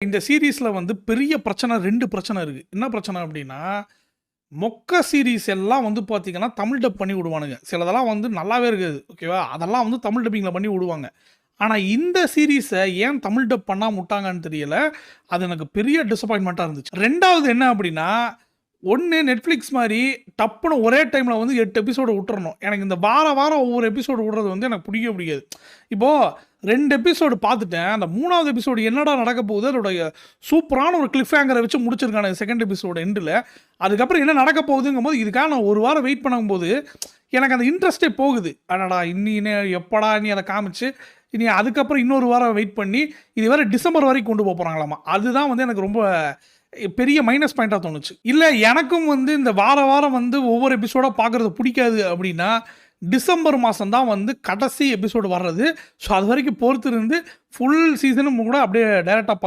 இந்த சீரிஸ்ல வந்து பெரிய பிரச்சனை 2 பிரச்சனை இருக்கு. என்ன பிரச்சனை அப்டின்னா, மொக்க சீரிஸ் எல்லாம் வந்து பார்த்தீங்கன்னா, தமிழ் டப் பண்ணி விடுவானுங்க. சிலதெல்லாம் வந்து நல்லாவே இருக்காது. ஓகேவா? அதெல்லாம் வந்து தமிழ் டப்பிங்ல பண்ணி விடுவாங்க. ஆனா இந்த சீரிஸ ஏன் தமிழ் டப் பண்ணாம உட்டாங்கன்னு தெரியல. அது எனக்கு பெரிய டிசப்பாயின்ட்மென்ட்டா இருந்துச்சு. 2வது என்ன அப்டின்னா, ஒண்ணு Netflix மாரி டப்புனு ஒரே டைம்ல வந்து 8 எபிசோடு உட்டுறணும். எனக்கு இந்த வாரம் ஒவ்வொரு எபிசோடு விடுறது வந்து எனக்கு பிடிக்கவே பிடிக்காது. இப்போ 2 எபிசோடு பார்த்துட்டேன். அந்த 3வது எபிசோடு என்னடா நடக்க போகுது? அதோடைய சூப்பரான ஒரு கிளிஃப் ஹேங்கர வச்சு முடிச்சிருக்கானுங்க 2ண்ட் எபிசோடு எண்டுல. அதுக்கப்புறம் என்ன நடக்க போகுதுங்கும்போது, இதுக்காக நான் 1 வாரம் வெயிட் பண்ணும்போது, எனக்கு அந்த இன்ட்ரெஸ்ட்டே போகுது. அடடா! எப்படா இனி அத காமிச்சு, இனி அதுக்கப்புறம் இன்னொரு வாரம் வெயிட் பண்ணி, இது வேற டிசம்பர் வரைக்கும் கொண்டு போறாங்களாமா. அதுதான் வந்து எனக்கு ரொம்ப பெரிய மைனஸ் பாயிண்ட்டா தோணுச்சு. இல்ல எனக்கும் வந்து இந்த வாரம் வந்து ஒவ்வொரு எபிசோடா பார்க்கறது புடிக்காது அப்டின்னா, டிசம்பர் மாசம் தான் வந்து கடைசி எபிசோடு வர்றது. ஸோ அது வரைக்கும் பொறுத்திருந்து ஃபுல் சீசனும் கூட அப்படியே டைரக்ட்டா பார்த்து